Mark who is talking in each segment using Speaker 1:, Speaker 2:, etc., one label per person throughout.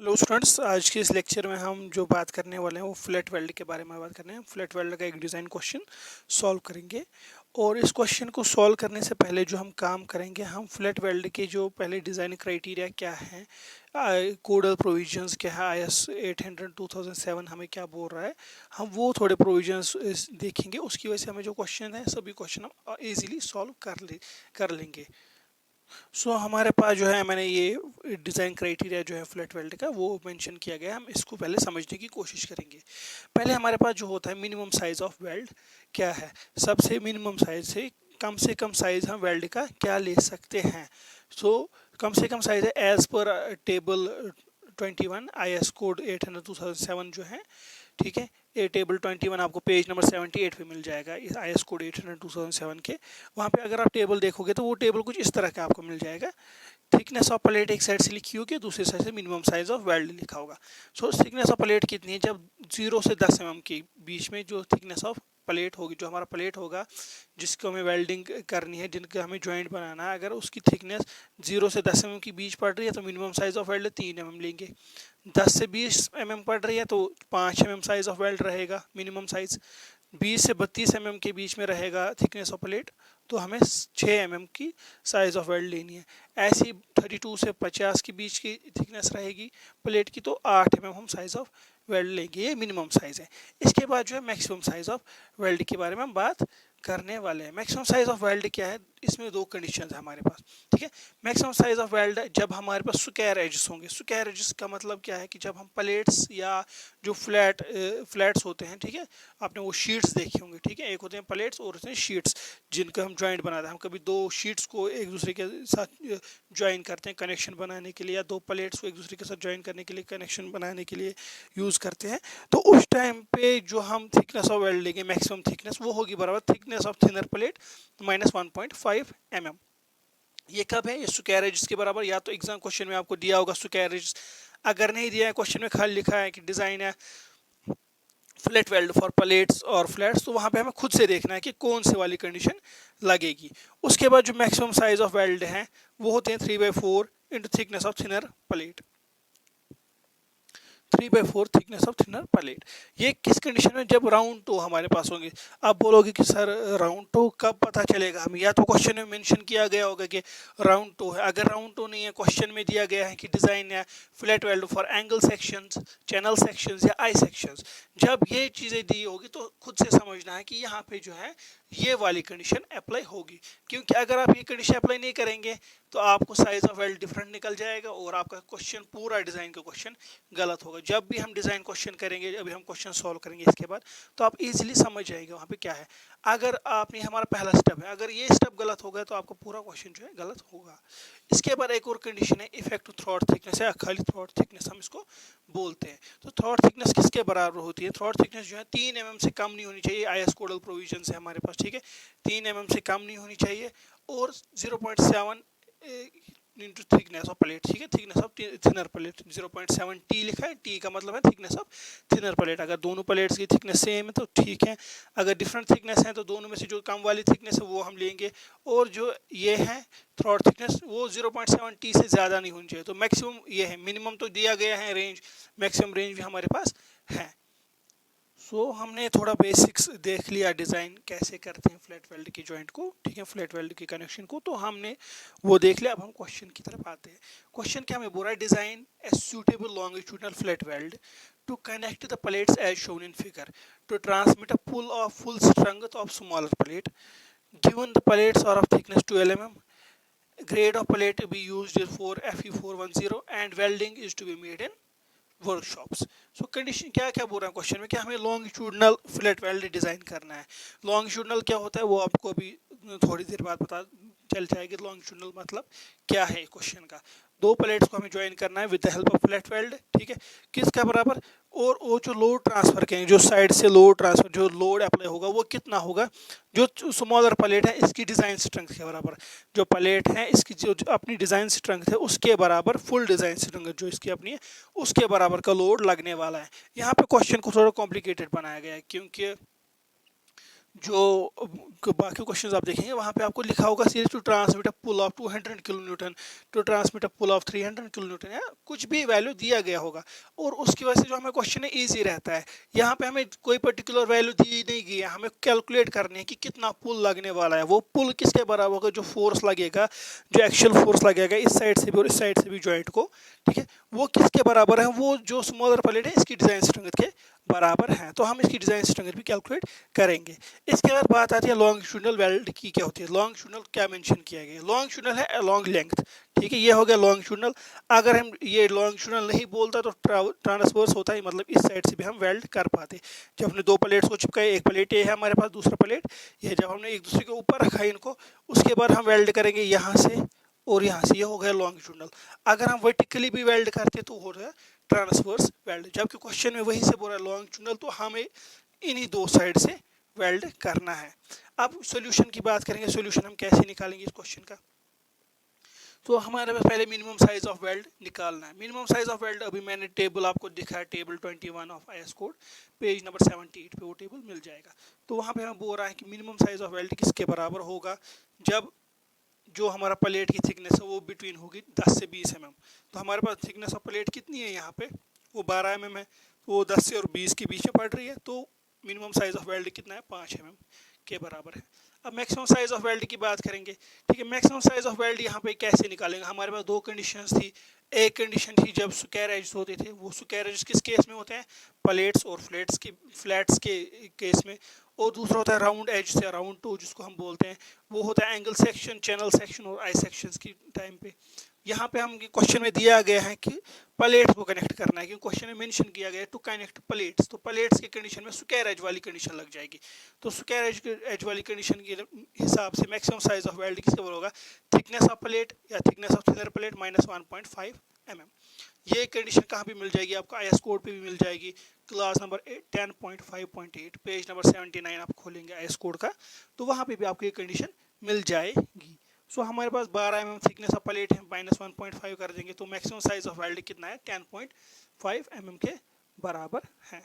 Speaker 1: Hello students, आज के इस लेक्चर में हम जो बात करने वाले हैं वो फ्लैट वेल्ड के बारे में बात करने हैं। फ्लैट वेल्ड का एक डिज़ाइन क्वेश्चन सॉल्व करेंगे और इस क्वेश्चन को सॉल्व करने से पहले जो हम काम करेंगे, हम फ्लैट वेल्ड के जो पहले डिज़ाइन क्राइटेरिया क्या है, कोडल प्रोविजंस क्या है, IS 800 2007 हमें क्या बोल रहा है, हम वो थोड़े प्रोविजंस देखेंगे। उसकी वजह से हमें जो क्वेश्चन है सभी क्वेश्चन हम ईजिली सॉल्व कर लेंगे। हमारे पास जो है, मैंने ये डिज़ाइन क्राइटेरिया जो है फ्लैट वेल्ड का वो मेंशन किया गया है। हम इसको पहले समझने की कोशिश करेंगे। पहले हमारे पास जो होता है मिनिमम साइज़ ऑफ वेल्ड क्या है, सबसे मिनिमम साइज़ से कम साइज़ हम वेल्ड का क्या ले सकते हैं। कम से कम साइज़ है as per table 21 IS code 800 2007 जो है, ठीक है। ये टेबल 21 आपको पेज नंबर 78 पे मिल जाएगा इस IS कोड 800 2007 के। वहाँ पे अगर आप टेबल देखोगे तो वो टेबल कुछ इस तरह का आपको मिल जाएगा। थिकनेस ऑफ प्लेट एक साइड से लिखी होगी, दूसरी साइड से मिनिमम साइज ऑफ वेल्ड लिखा होगा। थिकनेस ऑफ प्लेट कितनी है, जब 0 से 10 mm के बीच में जो थिकनेस ऑफ प्लेट होगी, जो हमारा प्लेट होगा जिसको हमें वेल्डिंग करनी है, जिनका हमें जॉइंट बनाना है, अगर उसकी थिकनेस 0 से 10 mm की बीच पड़ रही है तो minimum size of weld 3 mm लेंगे। 10 से 20 mm पड़ रही है तो 5 mm साइज ऑफ वेल्ड रहेगा मिनिमम साइज। 20 से 32 mm के बीच में रहेगा थिकनेस ऑफ प्लेट तो हमें 6 mm की साइज ऑफ वेल्ड लेनी है। ऐसी 32 से 50 के बीच की थिकनेस रहेगी प्लेट की तो 8 mm हम साइज ऑफ वेल्ड लेंगे। ये मिनिमम साइज है। इसके बाद जो है मैक्सिमम साइज ऑफ वेल्ड के बारे में हम बात करने वाले हैं। मैक्सिमम साइज ऑफ वेल्ड क्या है, इसमें दो कंडीशंस है हमारे पास, ठीक है। मैक्सिमम साइज ऑफ वेल्ड जब हमारे पास स्क्वायर एजेस होंगे। स्क्वायर एजेस का मतलब क्या है कि जब हम प्लेट्स या जो फ्लैट्स होते हैं, ठीक है, आपने वो शीट्स देखी होंगी, ठीक है। एक होते हैं प्लेट्स और होते हैं शीट्स जिनका हम ज्वाइंट बनाते हैं। हम कभी दो शीट्स को एक दूसरे के साथ ज्वाइन करते हैं कनेक्शन बनाने के लिए, या दो प्लेट्स को एक दूसरे के साथ ज्वाइन करने के लिए कनेक्शन बनाने के लिए यूज़ करते हैं। तो उस टाइम पे जो हम थिकनेस ऑफ वेल्ड लेंगे, मैक्सिमम थिकनेस वो होगी बराबर thickness of thinner plate minus 1.5 mm। ये कब है, ये स्क्वायर एजेस के बराबर। या तो एग्जाम क्वेश्चन में आपको दिया होगा स्क्वायर एजेस, अगर नहीं दिया है क्वेश्चन में खाली लिखा है कि डिज़ाइन है फ्लैट वेल्ड फॉर प्लेट्स और फ्लैट्स, तो वहाँ पे हमें खुद से देखना है कि कौन से वाली कंडीशन लगेगी। उसके बाद जो मैक्सिमम साइज ऑफ वेल्ड हैं वो होते हैं 3/4 into thickness of thinner plate. 3/4 thickness of thinner plate. ये किस कंडीशन में, जब राउंड टो हमारे पास होंगे। आप बोलोगे कि सर राउंड टो कब पता चलेगा हमें, या तो क्वेश्चन में मेंशन किया गया होगा कि राउंड टो है। अगर राउंड टो नहीं है, क्वेश्चन में दिया गया है कि डिज़ाइन है flat weld for angle sections, channel sections या आई सेक्शंस, जब ये चीज़ें दी होगी तो खुद से समझना है कि यहाँ पे जो है ये वाली कंडीशन अप्लाई होगी। क्योंकि अगर आप ये कंडीशन अप्लाई नहीं करेंगे तो आपको साइज ऑफ वेल्ड डिफरेंट निकल जाएगा और आपका क्वेश्चन, पूरा डिज़ाइन का क्वेश्चन गलत होगा। जब भी हम डिज़ाइन क्वेश्चन करेंगे, अभी हम क्वेश्चन सॉल्व करेंगे इसके बाद, तो आप इजीली समझ जाएंगे वहाँ पे क्या है। अगर आपने, हमारा पहला स्टेप है, अगर ये स्टेप गलत हो गया तो आपका पूरा क्वेश्चन जो है गलत होगा। इसके बाद एक और कंडीशन है इफेक्टिव थ्रॉट थिकनेस है, खाली थ्रॉट थिकनेस हम इसको बोलते हैं। तो थ्रॉट थिकनेस किसके बराबर होती है, थ्रॉट थिकनेस जो है 3 mm से कम नहीं होनी चाहिए। IS कोडल प्रोविजन है हमारे पास, ठीक है। 3 mm से कम नहीं होनी चाहिए और 0.7 इंटू थिकनेस ऑफ प्लेट, ठीक है। Thickness of thinner plate 0.7 T लिखा है, T का मतलब है थिकनेस ऑफ थिनर प्लेट। अगर दोनों प्लेट्स की थिकनेस सेम है तो ठीक है, अगर डिफरेंट थिकनेस है तो दोनों में से जो कम वाली थिकनेस है वो हम लेंगे। और जो ये है थ्रॉट थिकनेस वो 0.7 T से ज़्यादा नहीं होनी चाहिए। तो मैक्सिमम ये है, मिनिमम तो दिया गया है रेंज, मैक्सिमम रेंज भी हमारे पास है। हमने थोड़ा बेसिक्स देख लिया, डिज़ाइन कैसे करते हैं फ्लैट वेल्ड की जॉइंट को, ठीक है, फ्लैट वेल्ड के कनेक्शन को तो हमने वो देख लिया। अब हम क्वेश्चन की तरफ आते हैं। क्वेश्चन क्या हमें बोल रहा है, design a suitable longitudinal flat weld to connect the plates as shown in figure to transmit a pull of full strength of smaller plate given the plates are of thickness 12 mm, grade of plate be used for Fe410 and welding is to be made in workshops. Condition क्या क्या बोल रहा है question में कि हमें longitudinal flat weld design करना है। लॉन्गिट्यूडनल क्या होता है वो आपको अभी थोड़ी देर बाद पता चल जाएगी। लॉन्गिट्यूडनल मतलब क्या है क्वेश्चन का। दो प्लेट्स को हमें ज्वाइन करना है with the help of flat weld, ठीक है, किसका बराबर। और वो जो लोड ट्रांसफ़र करेंगे, जो साइड से लोड ट्रांसफ़र, जो लोड अप्लाई होगा वो कितना होगा, जो स्मॉलर प्लेट है इसकी डिज़ाइन स्ट्रेंथ के बराबर। जो प्लेट है इसकी जो अपनी डिज़ाइन स्ट्रेंथ है उसके बराबर, फुल डिज़ाइन स्ट्रेंथ जो इसकी अपनी है उसके बराबर का लोड लगने वाला है। यहाँ पे क्वेश्चन को थोड़ा कॉम्प्लिकेटेड बनाया गया है क्योंकि जो बाकी क्वेश्चंस आप देखेंगे वहाँ पे आपको लिखा होगा series to transmit a pull of 200 kilo newton, to transmit a pull of 300 kilo newton, या कुछ भी वैल्यू दिया गया होगा। और उसकी वजह से जो हमें क्वेश्चन है ईजी रहता है। यहाँ पे हमें कोई पर्टिकुलर वैल्यू दी नहीं गई है, हमें कैलकुलेट करनी है कि कितना पुल लगने वाला है। वो पुल किसके बराबर होगा, जो फोर्स लगेगा, जो एक्चुअल फोर्स लगेगा इस साइड से भी और इस साइड से भी जॉइंट को, ठीक है, वो किसके बराबर है, वो जो स्मॉलर प्लेट है इसकी डिजाइन स्ट्रेंथ के बराबर है। तो हम इसकी डिजाइन स्ट्रेंथ भी कैलकुलेट करेंगे। इसके बाद बात आती है लॉन्गिट्यूडनल वेल्ड की क्या होती है। लॉन्गिट्यूडनल क्या मेंशन किया गया है, लॉन्गिट्यूडनल है अलोंग लेंथ, ठीक है, ये हो गया लॉन्गिट्यूडनल। अगर हम ये लॉन्गिट्यूडनल नहीं बोलता तो ट्रांसवर्स होता है, मतलब इस साइड से भी हम वेल्ड कर पाते। जब हमने दो प्लेट्स को चिपकाए, एक प्लेट ये है हमारे पास, दूसरा प्लेट ये, जब हमने एक दूसरे के ऊपर रखा है इनको, उसके बाद हम वेल्ड करेंगे यहाँ से और यहाँ से, ये हो गया लॉन्गिट्यूडनल। अगर हम वर्टिकली भी वेल्ड करते तो हो गया ट्रांसवर्स वेल्ड। जबकि क्वेश्चन में वही से बोल रहा है लॉन्गिट्यूडनल, तो हमें इन्हीं दो साइड से वेल्ड करना है। अब सॉल्यूशन की बात करेंगे, सॉल्यूशन हम कैसे निकालेंगे इस क्वेश्चन का। तो हमारे पास पहले मिनिमम साइज ऑफ वेल्ड निकालना है। मिनिमम साइज ऑफ वेल्ड अभी मैंने टेबल आपको दिखा है, table 21 of IS code, page number 78 पे वो टेबल मिल जाएगा। तो वहाँ पे हमें बोल रहा है कि मिनिमम साइज ऑफ वेल्ड किसके बराबर होगा, जब जो हमारा प्लेट की थिकनेस है वो बिटवीन होगी 10 से 20 mm। तो हमारे पास थिकनेस ऑफ प्लेट कितनी है यहाँ पे, वो 12 mm है, तो वो 10 से और 20 के बीच में पड़ रही है। तो मिनिमम साइज ऑफ वेल्ड कितना है, 5 mm के बराबर है। अब मैक्सिमम साइज ऑफ वेल्ड की बात करेंगे, ठीक है। मैक्सिमम साइज ऑफ वेल्ड यहाँ पे कैसे निकालेंगे, हमारे पास दो कंडीशंस थी। एक कंडीशन थी जब स्क्वायर एज होते थे, वो स्क्वायर एज किस केस में होते हैं, प्लेट्स और फ्लैट्स के केस में। और दूसरा होता है राउंड एज से राउंड टू, जिसको हम बोलते हैं, वो होता है एंगल सेक्शन, चैनल सेक्शन और आई सेक्शंस की टाइम पे। यहाँ पे हम क्वेश्चन में दिया गया है कि प्लेट्स को कनेक्ट करना है, क्योंकि क्वेश्चन में मेंशन किया गया है टू कनेक्ट प्लेट्स। तो प्लेट्स की कंडीशन में स्क्वायर एज वाली कंडीशन लग जाएगी। तो स्क्वायर एज वाली कंडीशन के हिसाब से मैक्सिमम साइज ऑफ वेल्ड किसके बराबर होगा, थिकनेस ऑफ प्लेट या thickness of thinner plate minus 1.5 mm। ये कंडीशन कहाँ पे मिल जाएगी आपको, आईएस कोड पे भी मिल जाएगी, क्लास नंबर 10.5.8 पेज नंबर 79 आप खोलेंगे आईएस कोड का, तो वहाँ पे भी आपको ये कंडीशन मिल जाएगी। सो हमारे पास 12 mm थिकनेस ऑफ प्लेट है, माइनस 1.5 कर देंगे तो मैक्सिमम साइज ऑफ वेल्ड कितना है, 10.5 mm के बराबर है।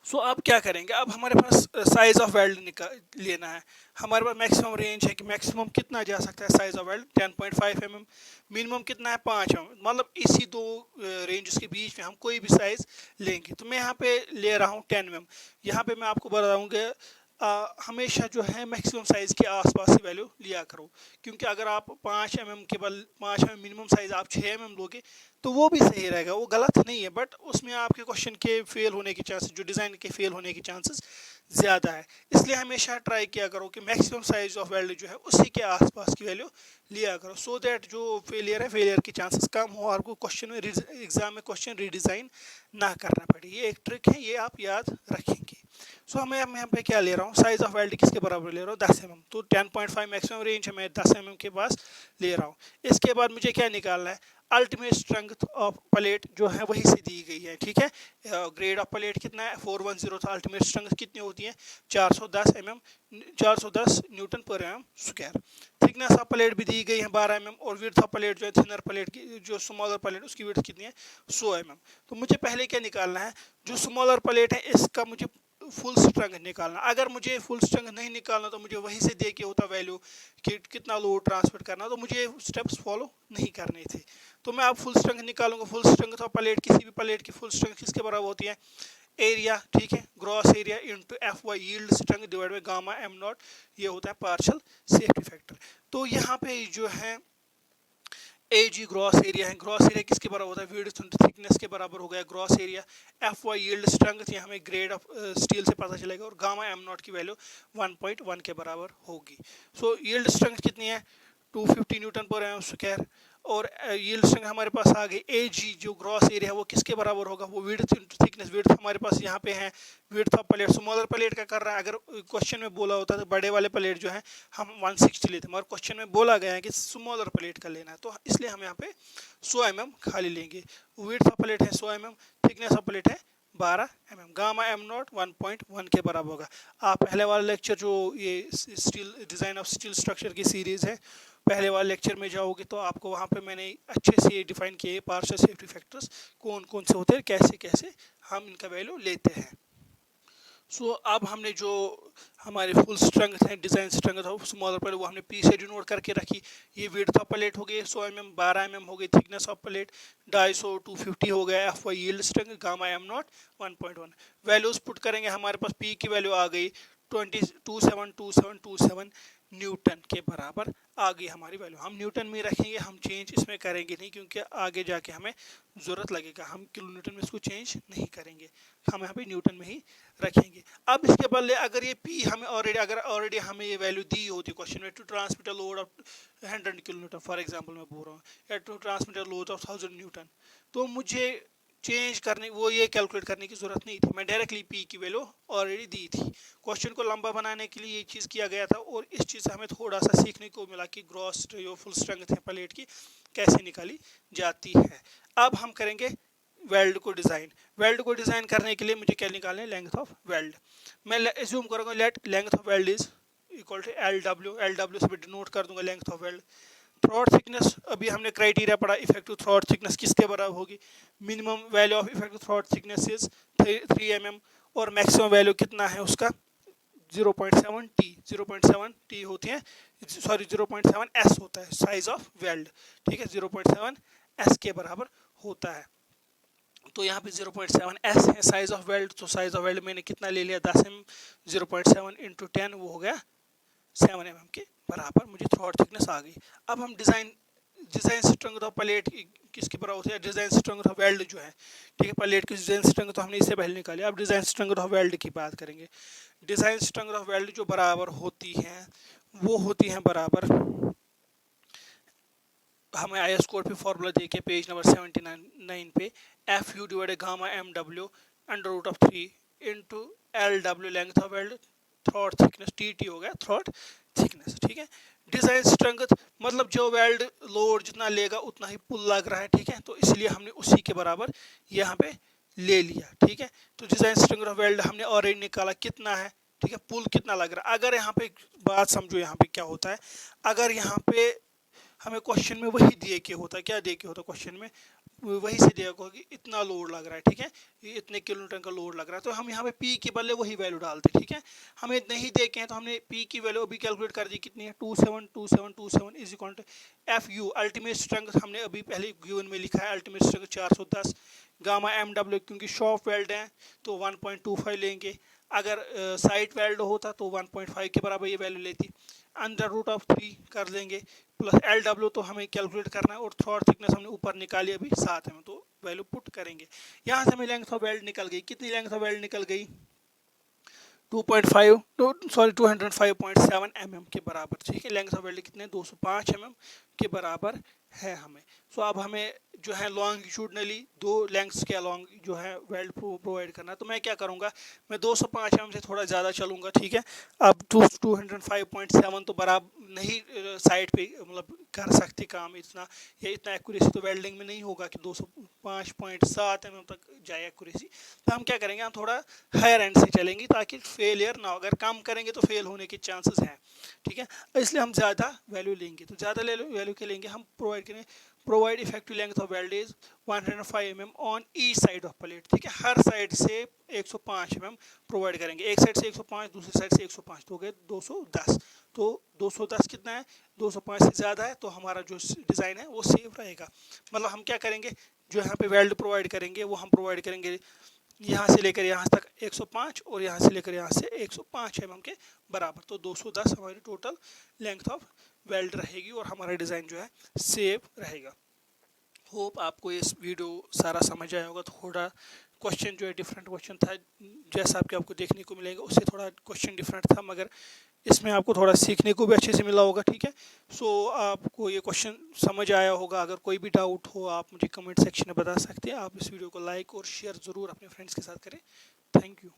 Speaker 1: सो अब क्या करेंगे, अब हमारे पास साइज ऑफ वेल्ड लेना है। हमारे पास मैक्सिमम रेंज है कि मैक्सिमम कितना जा सकता है size of weld, 10.5 mm, minimum कितना है 5 mm, मतलब इसी दो रेंज के बीच में हम कोई भी साइज लेंगे। तो मैं यहाँ पे ले रहा हूँ 10 mm। यहाँ पे मैं आपको बताऊँगा हमेशा जो है मैक्सिमम साइज़ के आसपास ही वैल्यू लिया करो, क्योंकि अगर आप 5 mm के बल 5 mm मिनिमम साइज़ आप 6 mm लोगे तो वो भी सही रहेगा, वो गलत नहीं है, बट उसमें आपके क्वेश्चन के फेल होने के चांसेस, जो डिज़ाइन के फेल होने के चांसेस ज़्यादा है। इसलिए हमेशा ट्राई किया करो कि मैक्सिमम साइज ऑफ वेल्ड जो है उसी के आसपास की वैल्यू लिया करो, सो दैट जो फेलियर है फेलियर के चांसेस कम हो, आपको क्वेश्चन में एग्जाम में क्वेश्चन रीडिज़ाइन ना करना पड़े। ये एक ट्रिक है, ये आप याद रखेंगे। सो मैं यहाँ पे क्या ले रहा हूँ, साइज ऑफ वेल्ड किसके बराबर ले रहा हूँ, 10 mm। तो 10.5 मैक्सिमम रेंज है, मैं 10 mm के पास ले रहा हूँ। इसके बाद मुझे क्या निकालना है, अल्टीमेट स्ट्रेंथ ऑफ प्लेट जो है वही से दी गई है, ठीक है। ग्रेड ऑफ प्लेट कितना है, 410 था। अल्टीमेट स्ट्रेंथ कितनी होती है, 410 mm, 410 newton per m square. Thickness of plate भी दी गई है 12 mm, और विड्थ ऑफ प्लेट जो है थिनर प्लेट की, जो स्मॉलर प्लेट उसकी विड्थ कितनी है, 100 mm। तो मुझे पहले क्या निकालना है, जो स्मॉलर प्लेट है इसका मुझे फुल स्ट्रेंथ निकालना। अगर मुझे फुल स्ट्रेंथ नहीं निकालना तो मुझे वहीं से दे के होता वैल्यू कि कितना लोड ट्रांसफर करना, तो मुझे स्टेप्स फॉलो नहीं करने थे। तो मैं अब फुल स्ट्रेंथ निकालूंगा। फुल स्ट्रेंथ ऑफ प्लेट, किसी भी प्लेट की फुल स्ट्रेंथ किसके बराबर होती है, एरिया, ठीक है, gross area into f y yield strength divide by gamma m naught, ये होता है पार्शियल सेफ्टी फैक्टर। तो यहाँ पे जो है ए जी ग्रॉस एरिया है, ग्रॉस एरिया किसके बराबर होता है, विड्थ थिकनेस के बराबर हो गया gross area. F y yield strength, ये हमें ग्रेड ऑफ स्टील से पता चलेगा, और गामा एम नॉट की वैल्यू 1.1 के बराबर होगी। सो यील्ड स्ट्रेंथ कितनी है, 250 न्यूटन पर एम स्क्वायर, और यील्ड स्ट्रेंथ हमारे पास आ गई ए जी, जो ग्रॉस एरिया है वो किसके बराबर होगा, वो विड्थ थिकनेस। विड्थ हमारे पास यहाँ पे है, width of plate smaller plate का कर रहा है। अगर क्वेश्चन में बोला होता तो बड़े वाले प्लेट जो है हम 160 लेते, मगर क्वेश्चन में बोला गया है कि स्मॉलर प्लेट का लेना है, तो इसलिए हम यहाँ पे 100 mm खाली लेंगे। विड्थ ऑफ प्लेट है 100 mm, थिकनेस ऑफ प्लेट है 12 mm, गामा एम नॉट 1.1 के बराबर होगा। आप पहले वाला लेक्चर जो ये steel design of steel structure की सीरीज़ है, पहले वाले लेक्चर में जाओगे तो आपको वहाँ पे मैंने अच्छे से डिफाइन किए पार्शियल सेफ्टी फैक्टर्स कौन कौन से होते हैं, कैसे कैसे हम इनका वैल्यू लेते हैं। सो अब हमने जो हमारे फुल स्ट्रेंथ है, डिज़ाइन स्ट्रेंथ है स्मॉलर प्लेट, वो हमने पी से डिनोट करके रखी। ये विड्थ ऑफ प्लेट हो गई 100 mm, 12 mm हो गई थिकनेस ऑफ प्लेट, 250 250 हो गया f y yield strength, gamma m naught 1.1। Values put करेंगे, हमारे पास पी की वैल्यू आ गई 272727 न्यूटन के बराबर आ गई हमारी वैल्यू। हम न्यूटन में रखेंगे, हम चेंज इसमें करेंगे नहीं, क्योंकि आगे जाके हमें ज़रूरत लगेगा। हम किलो न्यूटन में इसको चेंज नहीं करेंगे, हम यहाँ पे न्यूटन में ही रखेंगे। अब इसके बदले अगर ये पी हमें ऑलरेडी हमें ये वैल्यू दी होती क्वेश्चन में, to transmit a load of 100 kilo newton for example मैं बोल रहा हूँ, या to transmit a load of 1000 newton, तो मुझे चेंज करने, वो ये कैलकुलेट करने की ज़रूरत नहीं थी। मैं डायरेक्टली पी की वैल्यू ऑलरेडी दी थी। क्वेश्चन को लंबा बनाने के लिए ये चीज़ किया गया था, और इस चीज़ से हमें थोड़ा सा सीखने को मिला कि ग्रॉस जो फुल स्ट्रेंथ है प्लेट की कैसे निकाली जाती है। अब हम करेंगे वेल्ड को डिज़ाइन। वेल्ड को डिज़ाइन करने के लिए मुझे क्या निकालना है, लेंथ ऑफ वेल्ड। मैं एज्यूम करूँगा let length of weld is equal to L W. L W से भी डिनोट कर दूंगा length of weld. Throat thickness, अभी हमने क्राइटेरिया पढ़ा, इफेक्टिव थ्रॉट थिकनेस किसके बराबर होगी। Minimum value of effective throat thickness is 3 mm, और मैक्सिमम वैल्यू कितना है उसका 0.7 टी। 0.7 टी होती है, सॉरी 0.7 एस होता है साइज ऑफ वेल्ड, ठीक है, 0.7 एस के बराबर होता है। तो यहाँ पे 0.7 एस है साइज ऑफ वेल्ड। तो साइज ऑफ वेल्ड मैंने कितना ले लिया 10 mm, 0.7 इंटू 10 वो हो गया 7 mm के बराबर, मुझे थ्रॉट थिकनेस आ गई। अब हम डिज़ाइन स्ट्रेंथ ऑफ प्लेट किसके बराबर होती है, डिज़ाइन स्ट्रेंथ ऑफ वेल्ड जो है, ठीक है, प्लेट की डिज़ाइन स्ट्रेंथ तो हमने इससे पहले निकाली। अब डिज़ाइन स्ट्रेंथ ऑफ वेल्ड की बात करेंगे। डिज़ाइन स्ट्रेंथ ऑफ वेल्ड जो बराबर होती हैं वो होती हैं बराबर, हमें आई एस कोड पे फॉर्मूला देखिए पेज नंबर 79 पे, f u divide gamma m डब्ल्यू under root of 3 into l डब्ल्यू length of weld, throat thickness t t हो गया थ्रॉट थिकनेस, ठीक है। डिज़ाइन स्ट्रेंथ मतलब जो वेल्ड लोड जितना लेगा उतना ही पुल लग रहा है, ठीक है, तो इसलिए हमने उसी के बराबर यहाँ पे ले लिया, ठीक है। तो डिज़ाइन स्ट्रेंथ ऑफ वेल्ड हमने ऑलरेडी निकाला कितना है, ठीक है, पुल कितना लग रहा है। अगर यहाँ पे बात समझो, यहाँ पे क्या होता है, अगर यहाँ पे हमें क्वेश्चन में वही दिए के होता है, क्या दिए के होता है क्वेश्चन में, वही से दिया होगा कि इतना लोड लग रहा है, ठीक है, ये इतने किलो न्यूटन का लोड लग रहा है, तो हम यहाँ पे पी के बदले वही वैल्यू डालते हैं, ठीक है। हमें नहीं दे के हैं तो हमने पी की वैल्यू अभी कैलकुलेट कर दी, कितनी है 272727 is equal to f u ultimate strength हमने अभी पहले गिवन में लिखा है, अल्टीमेट स्ट्रेंथ 410, गामा एम डब्ल्यू क्योंकि शॉप वेल्ड है तो 1.25 लेंगे, अगर साइड वेल्ड होता तो 1.5 के बराबर ये वैल्यू लेती, अंडर रूट ऑफ 3 कर देंगे, प्लस एल डब्ल्यू तो हमें कैलकुलेट करना है, और थ्रॉट थिकनेस हमने ऊपर निकाली अभी 7 में, तो वैल्यू पुट करेंगे। यहाँ से हमें लेंथ ऑफ वेल्ड निकल गई, कितनी लेंथ ऑफ वेल्ड निकल गई 205 mm के बराबर, ठीक है। लेंथ ऑफ वेल्ड कितने 205 mm के बराबर है हमें। सो अब हमें जो है लॉन्गिट्यूडनली दो लेंथ्स के अलॉन्ग जो है वेल्ड प्रोवाइड करना है, तो मैं क्या करूँगा, मैं 205 mm से थोड़ा ज़्यादा चलूँगा, ठीक है। अब 205.7 तो बराबर नहीं साइड पे मतलब कर सकते काम इतना, या इतना एक्यूरेसी तो वेल्डिंग में नहीं होगा कि 205.7 mm तक जाए एक्यूरेसी। तो हम क्या करेंगे, हम थोड़ा हायर एंड से चलेंगे ताकि फेलियर ना हो, अगर कम करेंगे तो फेल होने के चांसेस हैं, ठीक है, इसलिए हम ज़्यादा वैल्यू लेंगे। तो ज़्यादा वैल्यू के लेंगे, हम प्रोवाइड करेंगे, provide effective length of weld is 105 mm on each side of plate, ठीक है, हर साइड से 105 mm प्रोवाइड करेंगे, एक साइड से 105 दूसरी साइड से 105, तो हो गए 210। तो 210 कितना है, 205 से ज़्यादा है, तो हमारा जो डिज़ाइन है वो सेफ रहेगा। मतलब हम क्या करेंगे, जो यहाँ पे वेल्ड प्रोवाइड करेंगे वो हम प्रोवाइड करेंगे यहाँ से लेकर यहाँ तक 105, और यहाँ से लेकर यहाँ से 105 mm के बराबर, तो 210 हमारी टोटल लेंथ ऑफ वेल्ड रहेगी, और हमारा डिज़ाइन जो है सेफ रहेगा। होप आपको इस वीडियो सारा समझ आया होगा। थोड़ा क्वेश्चन जो है डिफरेंट क्वेश्चन था, जैसा आपको देखने को मिलेगा उससे थोड़ा क्वेश्चन डिफरेंट था, मगर इसमें आपको थोड़ा सीखने को भी अच्छे से मिला होगा, ठीक है। सो आपको ये क्वेश्चन समझ आया होगा। अगर कोई भी डाउट हो आप मुझे कमेंट सेक्शन में बता सकते हैं। आप इस वीडियो को लाइक और शेयर ज़रूर अपने फ्रेंड्स के साथ करें। Thank you.